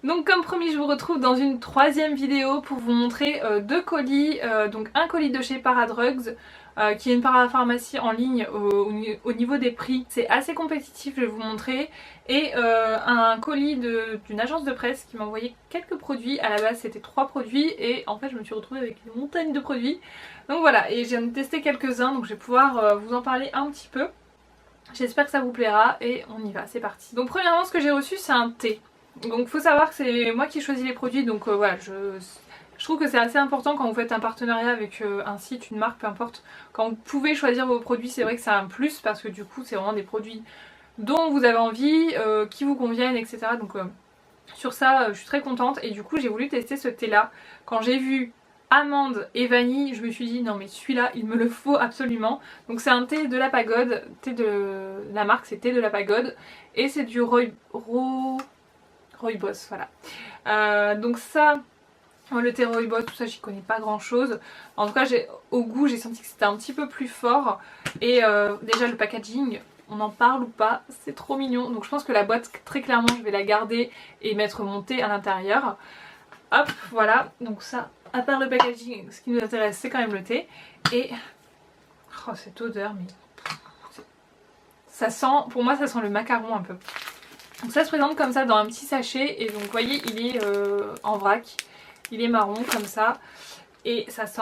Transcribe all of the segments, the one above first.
Donc comme promis, je vous retrouve dans une troisième vidéo pour vous montrer deux colis. Donc un colis de chez Paradrugs, qui est une parapharmacie en ligne au niveau des prix. C'est assez compétitif, je vais vous montrer. Et un colis d'une agence de presse qui m'a envoyé quelques produits. À la base c'était 3 produits et en fait je me suis retrouvée avec une montagne de produits. Donc voilà, et j'ai testé quelques-uns, donc je vais pouvoir vous en parler un petit peu. J'espère que ça vous plaira et on y va, c'est parti. Donc premièrement, ce que j'ai reçu, c'est un thé. Donc faut savoir que c'est moi qui choisis les produits, donc voilà, je trouve que c'est assez important quand vous faites un partenariat avec un site, une marque, peu importe. Quand vous pouvez choisir vos produits, c'est vrai que c'est un plus parce que du coup c'est vraiment des produits dont vous avez envie, qui vous conviennent, etc. Donc sur ça, je suis très contente et du coup j'ai voulu tester ce thé là. Quand j'ai vu amande et vanille, je me suis dit non mais celui-là il me le faut absolument. Donc c'est un thé de la pagode, la marque c'est thé de la pagode et c'est du Rooibos, voilà. Donc ça, le thé Rooibos, tout ça j'y connais pas grand chose. En tout cas au goût j'ai senti que c'était un petit peu plus fort et déjà le packaging, on en parle ou pas, c'est trop mignon. Donc je pense que la boîte très clairement je vais la garder et mettre mon thé à l'intérieur. Hop, voilà, donc ça, à part le packaging, ce qui nous intéresse c'est quand même le thé. Et, oh cette odeur, mais ça sent, pour moi ça sent le macaron un peu. Donc ça se présente comme ça dans un petit sachet et donc vous voyez il est en vrac, il est marron comme ça et ça sent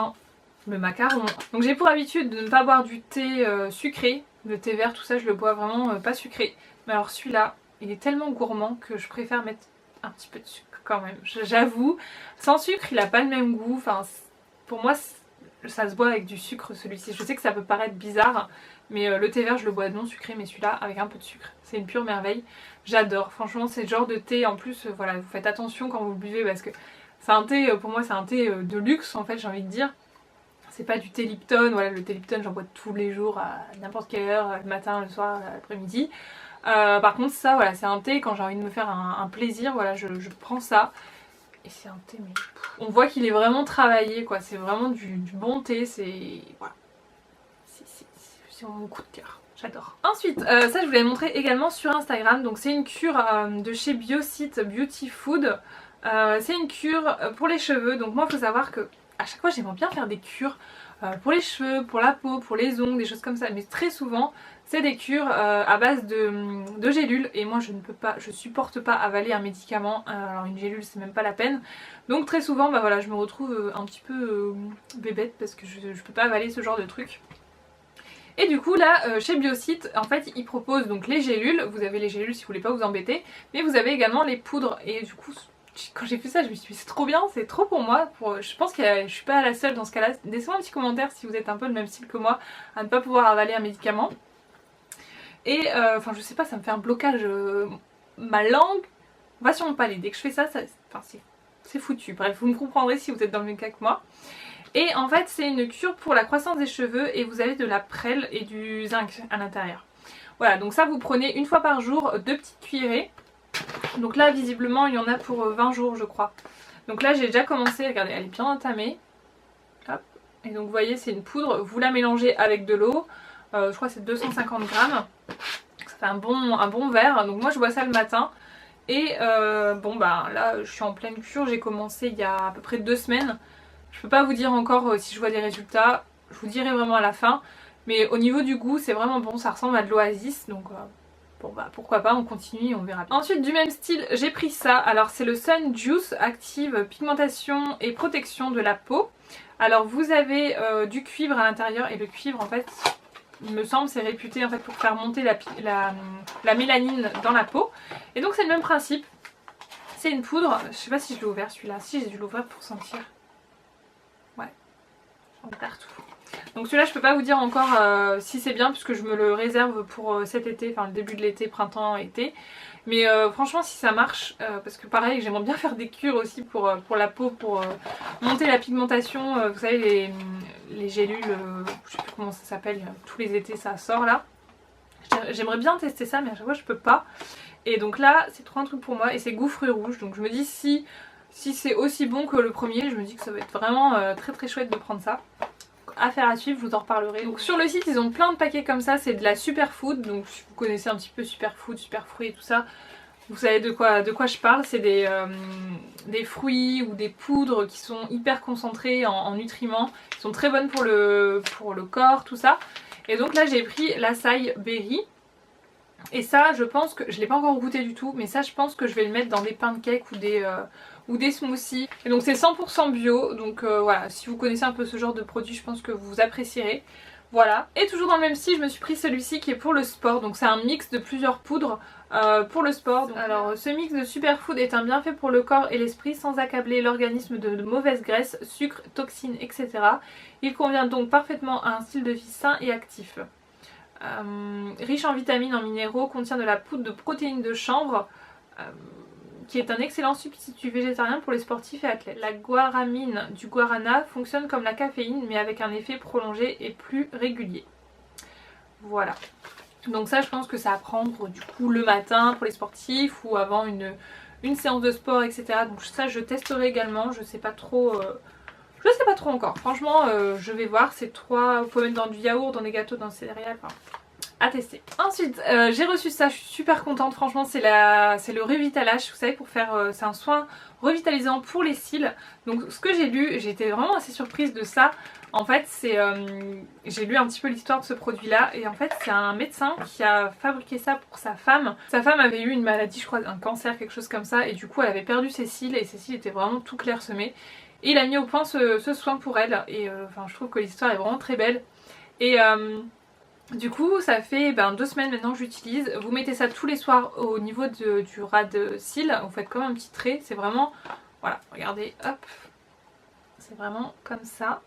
le macaron. Donc j'ai pour habitude de ne pas boire du thé sucré, le thé vert tout ça je le bois vraiment pas sucré. Mais alors celui-là, il est tellement gourmand que je préfère mettre un petit peu de sucre quand même, j'avoue. Sans sucre il a pas le même goût, enfin pour moi ça se boit avec du sucre celui-ci. Je sais que ça peut paraître bizarre mais le thé vert je le bois non sucré, mais celui-là avec un peu de sucre, c'est une pure merveille. J'adore, franchement c'est le genre de thé, en plus voilà, vous faites attention quand vous le buvez parce que c'est un thé, pour moi c'est un thé de luxe en fait, j'ai envie de dire. C'est pas du thé Lipton, voilà, le thé Lipton j'en bois tous les jours à n'importe quelle heure, le matin, le soir, l'après-midi. Par contre ça voilà, c'est un thé quand j'ai envie de me faire un plaisir, voilà, je prends ça. Et c'est un thé mais on voit qu'il est vraiment travaillé quoi, c'est vraiment du bon thé, c'est voilà. C'est mon coup de cœur, j'adore. Ensuite, ça je vous l'ai montré également sur Instagram, donc c'est une cure de chez Biocite Beauty Food. C'est une cure pour les cheveux, donc moi il faut savoir que à chaque fois j'aimerais bien faire des cures pour les cheveux, pour la peau, pour les ongles, des choses comme ça, mais très souvent c'est des cures à base de gélules et moi je ne peux pas, je supporte pas avaler un médicament, alors une gélule c'est même pas la peine, donc très souvent bah voilà, je me retrouve un petit peu bébête parce que je peux pas avaler ce genre de truc. Et du coup là chez Biocite en fait ils proposent donc les gélules, vous avez les gélules si vous voulez pas vous embêter, mais vous avez également les poudres et du coup quand j'ai fait ça je me suis dit c'est trop bien, c'est trop pour moi, je pense que je suis pas la seule dans ce cas là. Laissez-moi un petit commentaire si vous êtes un peu le même style que moi à ne pas pouvoir avaler un médicament. Et enfin je sais pas, ça me fait un blocage, ma langue va sur mon palais, dès que je fais ça, c'est foutu. Bref, vous me comprendrez si vous êtes dans le même cas que moi. Et en fait c'est une cure pour la croissance des cheveux et vous avez de la prêle et du zinc à l'intérieur. Voilà, donc ça vous prenez une fois par jour 2 petites cuillerées. Donc là visiblement il y en a pour 20 jours je crois. Donc là j'ai déjà commencé, regardez elle est bien entamée. Hop. Et donc vous voyez c'est une poudre, vous la mélangez avec de l'eau, je crois que c'est 250 grammes. Ça fait un bon verre, donc moi je bois ça le matin. Et bon bah là je suis en pleine cure, j'ai commencé il y a à peu près 2 semaines. Je peux pas vous dire encore si je vois des résultats, je vous dirai vraiment à la fin. Mais au niveau du goût c'est vraiment bon, ça ressemble à de l'Oasis, donc bon bah pourquoi pas, on continue et on verra. Ensuite du même style j'ai pris ça, alors c'est le Sun Juice Active Pigmentation et Protection de la peau. Alors vous avez du cuivre à l'intérieur et le cuivre en fait il me semble c'est réputé en fait pour faire monter la mélanine dans la peau. Et donc c'est le même principe, c'est une poudre, je sais pas si je l'ai ouvert celui-là, si j'ai dû l'ouvrir pour sentir. Ouais, j'en ai partout. Donc celui-là je peux pas vous dire encore si c'est bien puisque je me le réserve pour cet été, enfin le début de l'été, printemps, été. Mais franchement si ça marche, parce que pareil j'aimerais bien faire des cures aussi pour la peau, pour monter la pigmentation, vous savez les gélules, je sais plus comment ça s'appelle, tous les étés ça sort là. J'aimerais bien tester ça mais à chaque fois je peux pas. Et donc là c'est trop un truc pour moi et c'est gouffre rouge, donc je me dis si c'est aussi bon que le premier, je me dis que ça va être vraiment très très chouette de prendre ça. Affaire à suivre, je vous en reparlerai. Donc sur le site ils ont plein de paquets comme ça, c'est de la superfood, donc si vous connaissez un petit peu superfood, superfruits et tout ça, Vous savez de quoi je parle, c'est des fruits ou des poudres qui sont hyper concentrées en nutriments, qui sont très bonnes pour le corps, tout ça. Et donc là j'ai pris l'Açaï Berry. Et ça je pense que, je l'ai pas encore goûté du tout, mais ça je pense que je vais le mettre dans des pancakes ou des smoothies. Et donc c'est 100% bio, donc voilà, si vous connaissez un peu ce genre de produit, je pense que vous apprécierez. Voilà, et toujours dans le même style, je me suis pris celui-ci qui est pour le sport, donc c'est un mix de plusieurs poudres pour le sport. Donc, alors ce mix de superfood est un bienfait pour le corps et l'esprit sans accabler l'organisme de mauvaises graisses, sucres, toxines, etc. Il convient donc parfaitement à un style de vie sain et actif. Riche en vitamines, en minéraux, contient de la poudre de protéines de chanvre, qui est un excellent substitut végétarien pour les sportifs et athlètes. La guaramine du guarana fonctionne comme la caféine mais avec un effet prolongé et plus régulier. Voilà. Donc ça je pense que c'est à prendre du coup le matin pour les sportifs ou avant une séance de sport, etc. Donc ça je testerai également, je sais pas trop... Je sais pas trop encore, franchement je vais voir, c'est 3, vous pouvez mettre dans du yaourt, dans des gâteaux, dans des céréales, enfin à tester. Ensuite j'ai reçu ça, je suis super contente, franchement c'est le Revitalage, vous savez, pour faire, c'est un soin revitalisant pour les cils. Donc ce que j'ai lu, j'ai été vraiment assez surprise de ça. En fait c'est, j'ai lu un petit peu l'histoire de ce produit là et en fait c'est un médecin qui a fabriqué ça pour sa femme. Sa femme avait eu une maladie, je crois un cancer, quelque chose comme ça, et du coup elle avait perdu ses cils et ses cils étaient vraiment tout clairsemés. Et il a mis au point ce soin pour elle et enfin je trouve que l'histoire est vraiment très belle. Et du coup ça fait 2 semaines maintenant que j'utilise. Vous mettez ça tous les soirs au niveau du ras de cils, vous faites comme un petit trait, c'est vraiment, voilà, regardez, hop, c'est vraiment comme ça,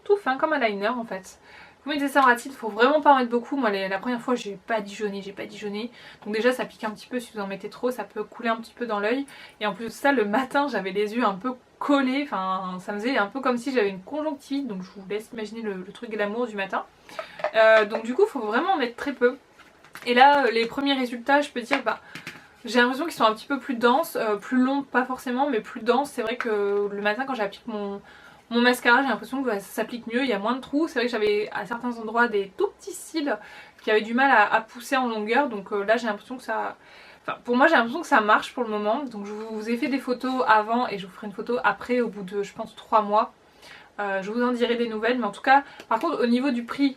tout fin comme un liner en fait. Vous mettez ça en ras de cils, faut vraiment pas en mettre beaucoup. Moi la première fois j'ai pas dijonné. Donc déjà ça pique un petit peu si vous en mettez trop, ça peut couler un petit peu dans l'œil. Et en plus de ça, le matin j'avais les yeux un peu collés, enfin ça me faisait un peu comme si j'avais une conjonctivite. Donc je vous laisse imaginer le truc glamour du matin. Donc du coup faut vraiment en mettre très peu. Et là les premiers résultats, je peux dire j'ai l'impression qu'ils sont un petit peu plus denses, plus longs pas forcément mais plus denses. C'est vrai que le matin quand j'applique mon mascara, j'ai l'impression que ça s'applique mieux, il y a moins de trous. C'est vrai que j'avais à certains endroits des tout petits cils qui avaient du mal à pousser en longueur. Donc là j'ai l'impression que ça... Enfin pour moi j'ai l'impression que ça marche pour le moment. Donc je vous ai fait des photos avant et je vous ferai une photo après au bout de je pense 3 mois. Je vous en dirai des nouvelles. Mais en tout cas par contre au niveau du prix,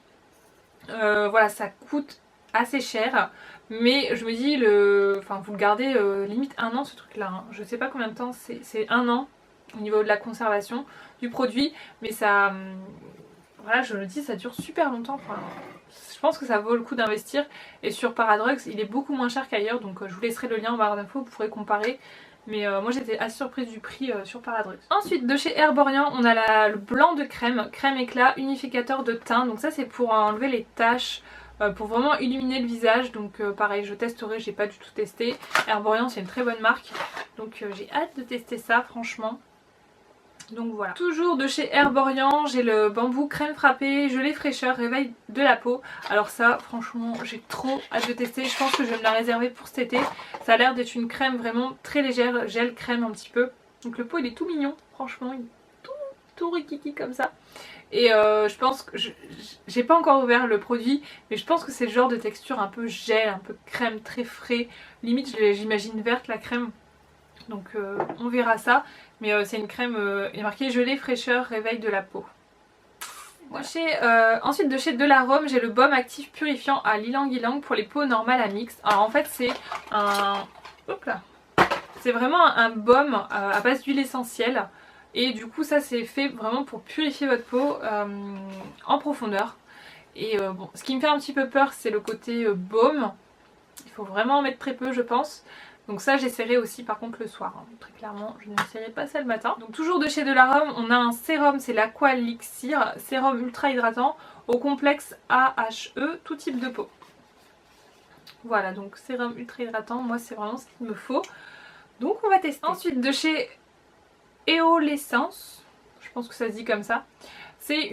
voilà, ça coûte assez cher. Mais je me dis, enfin vous le gardez limite 1 an ce truc là, hein. Je sais pas combien de temps, c'est 1 an au niveau de la conservation du produit, mais ça, voilà, je me dis ça dure super longtemps. Enfin, je pense que ça vaut le coup d'investir. Et sur Paradrugs il est beaucoup moins cher qu'ailleurs, donc je vous laisserai le lien en barre d'infos, vous pourrez comparer. Mais moi j'étais assez surprise du prix sur Paradrugs. Ensuite de chez Herborian on a le blanc de crème, crème éclat, unificateur de teint. Donc ça c'est pour enlever les taches, pour vraiment illuminer le visage. Donc pareil je testerai, j'ai pas du tout testé. Herborian c'est une très bonne marque, donc j'ai hâte de tester ça franchement. Donc voilà. Toujours de chez Herborian, j'ai le bambou crème frappée, gelée fraîcheur, réveil de la peau. Alors ça franchement j'ai trop hâte de tester, je pense que je vais me la réserver pour cet été. Ça a l'air d'être une crème vraiment très légère, gel crème un petit peu. Donc le pot il est tout mignon, franchement il est tout rikiki comme ça. Et je pense que j'ai pas encore ouvert le produit, mais je pense que c'est le genre de texture un peu gel, un peu crème, très frais. Limite j'imagine verte la crème. Donc on verra ça. Mais c'est une crème, il est marqué gelée fraîcheur réveil de la peau. Voilà. Ensuite de chez Delarome j'ai le baume actif purifiant à l'ylang-ylang pour les peaux normales à mixte. Alors en fait c'est un... Hop là. C'est vraiment un baume à base d'huile essentielle. Et du coup ça c'est fait vraiment pour purifier votre peau en profondeur. Et bon, ce qui me fait un petit peu peur c'est le côté baume. Il faut vraiment en mettre très peu je pense. Donc ça j'essaierai aussi par contre le soir, hein. Très clairement je n'essaierai pas ça le matin. Donc toujours de chez Delarome on a un sérum, c'est l'Aqua Elixir, sérum ultra hydratant au complexe AHE, tout type de peau. Voilà donc sérum ultra hydratant, moi c'est vraiment ce qu'il me faut. Donc on va tester. Ensuite de chez Eolescence, je pense que ça se dit comme ça. C'est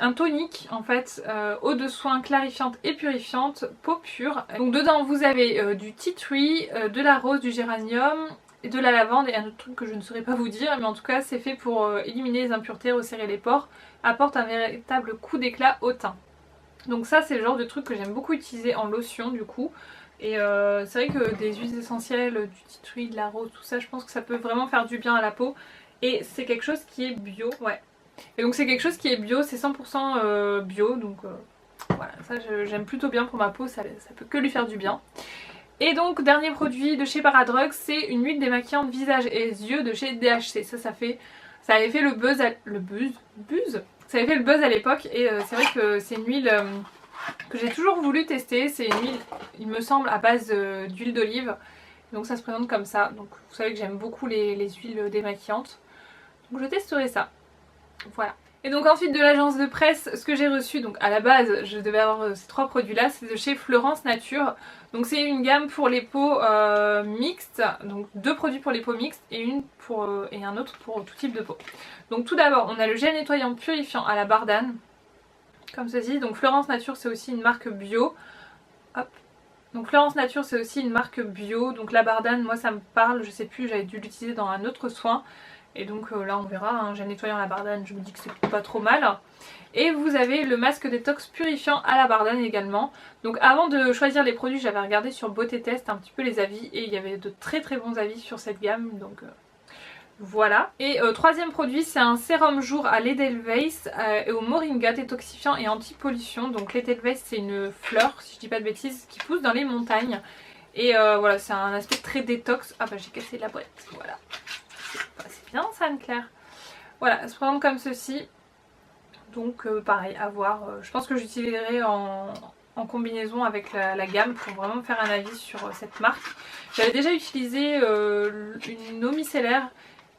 un tonique en fait, eau de soin clarifiante et purifiante, peau pure. Donc dedans vous avez du tea tree, de la rose, du géranium, et de la lavande et un autre truc que je ne saurais pas vous dire. Mais en tout cas c'est fait pour éliminer les impuretés, resserrer les pores, apporte un véritable coup d'éclat au teint. Donc ça c'est le genre de truc que j'aime beaucoup utiliser en lotion du coup. Et c'est vrai que des huiles essentielles, du tea tree, de la rose, tout ça, je pense que ça peut vraiment faire du bien à la peau. Et c'est quelque chose qui est bio, ouais. Et donc c'est quelque chose qui est bio, c'est 100% bio, donc voilà, ça j'aime plutôt bien pour ma peau, ça peut que lui faire du bien. Et donc dernier produit de chez Paradrug, c'est une huile démaquillante visage et yeux de chez DHC. Ça avait fait le buzz, ça avait fait le buzz à l'époque et c'est vrai que c'est une huile que j'ai toujours voulu tester. C'est une huile, il me semble, à base d'huile d'olive. Donc ça se présente comme ça. Donc vous savez que j'aime beaucoup les huiles démaquillantes. Donc je testerai ça. Voilà. Et donc ensuite de l'agence de presse, ce que j'ai reçu, donc à la base je devais avoir ces 3 produits là, c'est de chez Florence Nature. Donc c'est une gamme pour les peaux mixtes, donc 2 produits pour les peaux mixtes et, et un autre pour tout type de peau. Donc tout d'abord on a le gel nettoyant purifiant à la bardane, comme ceci. Donc Florence Nature c'est aussi une marque bio. Hop. Donc Florence Nature c'est aussi une marque bio, donc la bardane moi ça me parle, je sais plus, j'avais dû l'utiliser dans un autre soin. Et donc là on verra, hein, gel nettoyant à la bardane, je me dis que c'est pas trop mal. Et vous avez le masque détox purifiant à la bardane également. Donc avant de choisir les produits, j'avais regardé sur Beauté Test un petit peu les avis et il y avait de très très bons avis sur cette gamme. Donc voilà. Et troisième produit, c'est un sérum jour à l'Edelweiss et au moringa détoxifiant et anti-pollution. Donc l'Edelweiss c'est une fleur, si je dis pas de bêtises, qui pousse dans les montagnes. Et voilà, c'est un aspect très détox. Ah bah j'ai cassé la boîte, voilà. C'est bien ça Anne-Claire. Voilà, elle se présente comme ceci. Donc pareil, à voir. Je pense que j'utiliserai en combinaison avec la gamme pour vraiment faire un avis sur cette marque. J'avais déjà utilisé une eau micellaire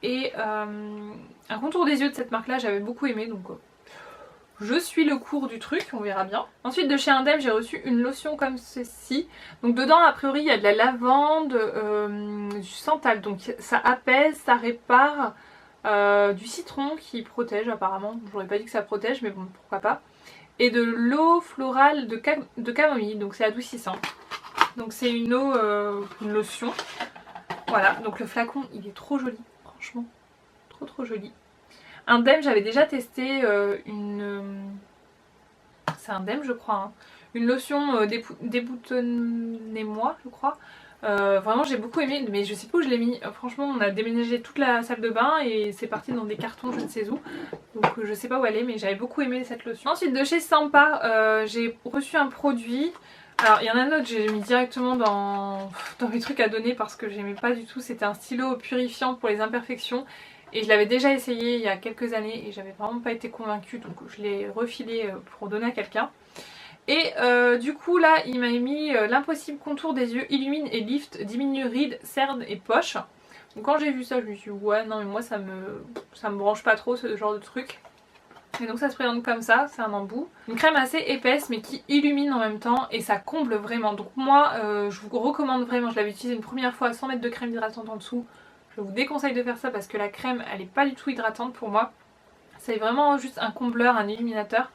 et un contour des yeux de cette marque là, j'avais beaucoup aimé, donc je suis le cours du truc, on verra bien. Ensuite de chez Indem j'ai reçu une lotion comme ceci. Donc dedans a priori il y a de la lavande, du santal, donc ça apaise, ça répare, du citron qui protège apparemment. J'aurais pas dit que ça protège mais bon pourquoi pas. Et de l'eau florale de camomille, donc c'est adoucissant. Donc c'est une eau, une lotion. Voilà, donc le flacon il est trop joli, franchement, trop joli. Indem j'avais déjà testé c'est Indem je crois, hein. Une lotion déboutonnez-moi je crois. Vraiment j'ai beaucoup aimé, mais je sais pas où je l'ai mis. Franchement on a déménagé toute la salle de bain et c'est parti dans des cartons je ne sais où. Donc je sais pas où elle est mais j'avais beaucoup aimé cette lotion. Ensuite de chez Sampa j'ai reçu un produit. Alors il y en a un autre, j'ai mis directement dans mes trucs à donner parce que j'aimais pas du tout. C'était un stylo purifiant pour les imperfections. Et je l'avais déjà essayé il y a quelques années et j'avais vraiment pas été convaincue, donc je l'ai refilé pour donner à quelqu'un. Et du coup là il m'a mis l'impossible contour des yeux, illumine et lift, diminue rides, cernes et poches. Donc quand j'ai vu ça je me suis dit ouais non mais moi ça me branche pas trop ce genre de truc. Et donc ça se présente comme ça, c'est un embout. Une crème assez épaisse mais qui illumine en même temps et ça comble vraiment. Donc moi je vous recommande vraiment, je l'avais utilisé une première fois sans mettre de crème hydratante en dessous. Je vous déconseille de faire ça parce que la crème elle est pas du tout hydratante pour moi. C'est vraiment juste un combleur, un illuminateur.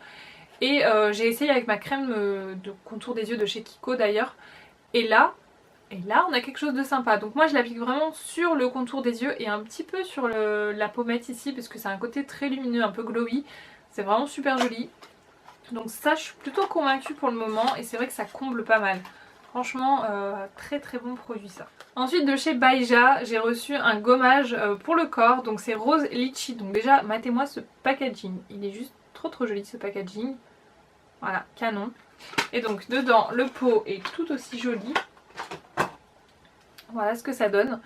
Et j'ai essayé avec ma crème de contour des yeux de chez Kiko d'ailleurs. Et là on a quelque chose de sympa. Donc moi je l'applique vraiment sur le contour des yeux et un petit peu sur la pommette ici parce que c'est un côté très lumineux, un peu glowy. C'est vraiment super joli. Donc ça je suis plutôt convaincue pour le moment et c'est vrai que ça comble pas mal. Franchement très bon produit ça. Ensuite de chez Baija j'ai reçu un gommage pour le corps. Donc c'est rose litchi. Donc déjà matez-moi ce packaging. Il est juste trop joli ce packaging. Voilà, canon. Et donc dedans le pot est tout aussi joli. Voilà ce que ça donne.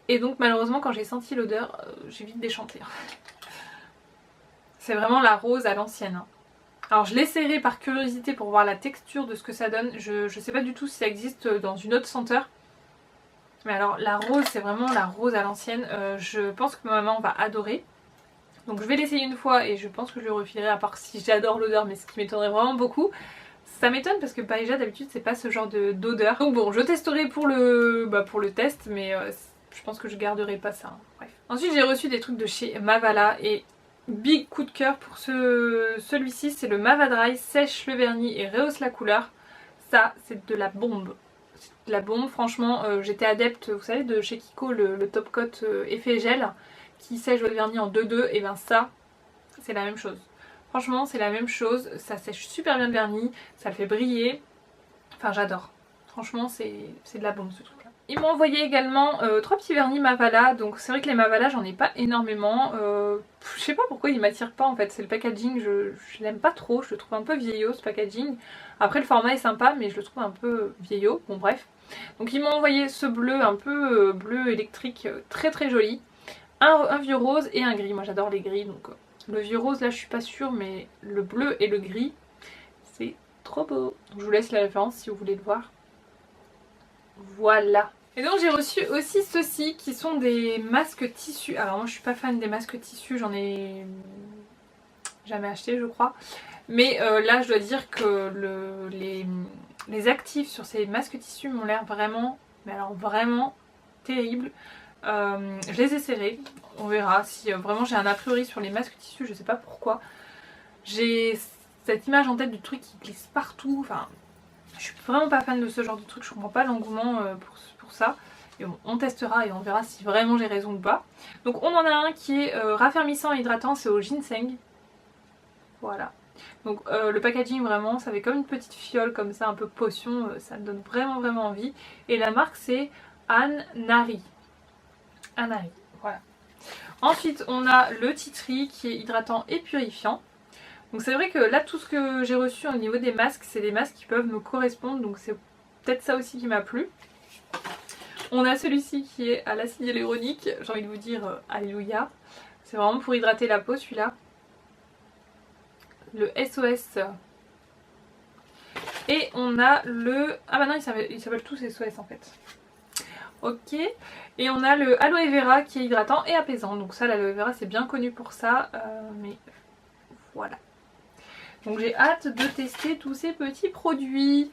Et donc malheureusement quand j'ai senti l'odeur j'ai vite déchanté. C'est vraiment la rose à l'ancienne. Alors je l'essaierai par curiosité pour voir la texture de ce que ça donne. Je sais pas du tout si ça existe dans une autre senteur. Mais alors la rose c'est vraiment la rose à l'ancienne. Je pense que ma maman va adorer. Donc je vais l'essayer une fois et je pense que je le refilerai à part si j'adore l'odeur mais ce qui m'étonnerait vraiment beaucoup. Ça m'étonne parce que Baija d'habitude c'est pas ce genre d'odeur. Donc bon je testerai pour le test mais je pense que je garderai pas ça. Hein. Bref. Ensuite j'ai reçu des trucs de chez Mavala et big coup de cœur pour celui-ci, c'est le Mava Dry, sèche le vernis et rehausse la couleur. Ça c'est de la bombe. C'est de la bombe franchement, j'étais adepte vous savez de chez Kiko le top coat effet gel qui sèche le vernis en 2-2 et ben ça c'est la même chose. Franchement c'est la même chose, ça sèche super bien le vernis, ça le fait briller, enfin j'adore. Franchement c'est de la bombe ce truc là. Ils m'ont envoyé également 3 petits vernis Mavala. Donc c'est vrai que les Mavala j'en ai pas énormément. Je sais pas pourquoi ils m'attirent pas en fait. C'est le packaging, je l'aime pas trop. Je le trouve un peu vieillot ce packaging. Après le format est sympa mais je le trouve un peu vieillot. Bon bref. Donc ils m'ont envoyé ce bleu un peu bleu électrique très très joli. Un vieux rose et un gris. Moi j'adore les gris donc le vieux rose là je suis pas sûre mais le bleu et le gris c'est trop beau. Donc, je vous laisse la référence si vous voulez le voir. Voilà. Et donc j'ai reçu aussi ceux-ci qui sont des masques tissus. Alors moi je suis pas fan des masques tissus, j'en ai jamais acheté je crois. Mais là je dois dire que les actifs sur ces masques tissus m'ont l'air vraiment, mais alors vraiment terribles. Je les essaierai, on verra si vraiment j'ai un a priori sur les masques tissus, je sais pas pourquoi. J'ai cette image en tête du truc qui glisse partout, enfin je suis vraiment pas fan de ce genre de truc, je comprends pas l'engouement pour ça. Et bon, on testera et on verra si vraiment j'ai raison ou pas. Donc on en a un qui est raffermissant et hydratant, c'est au ginseng. Voilà. Donc le packaging vraiment, ça fait comme une petite fiole comme ça, un peu potion, ça me donne vraiment envie. Et la marque c'est Anari. Anari, voilà. Ensuite on a le tea tree qui est hydratant et purifiant. Donc c'est vrai que là tout ce que j'ai reçu au niveau des masques, c'est des masques qui peuvent me correspondre, donc c'est peut-être ça aussi qui m'a plu. On a celui-ci qui est à l'acide hyaluronique, j'ai envie de vous dire alléluia. C'est vraiment pour hydrater la peau celui-là. Le SOS. Et on a le... Ah bah non, ils s'appellent tous SOS en fait. Ok. Et on a le aloe vera qui est hydratant et apaisant. Donc ça, l'aloe vera c'est bien connu pour ça. Mais voilà. Donc j'ai hâte de tester tous ces petits produits.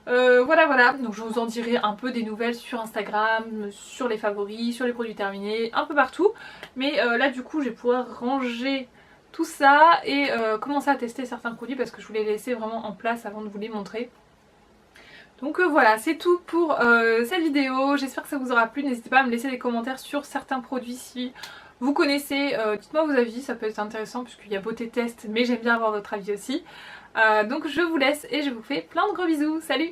Voilà. Donc je vous en dirai un peu des nouvelles sur Instagram, sur les favoris, sur les produits terminés, un peu partout. Mais là du coup je vais pouvoir ranger tout ça et commencer à tester certains produits parce que je voulais les laisser vraiment en place avant de vous les montrer. Donc voilà, c'est tout pour cette vidéo. J'espère que ça vous aura plu. N'hésitez pas à me laisser des commentaires sur certains produits si vous connaissez. Dites-moi vos avis, ça peut être intéressant puisqu'il y a beauté test, mais j'aime bien avoir votre avis aussi. Donc je vous laisse et je vous fais plein de gros bisous. Salut!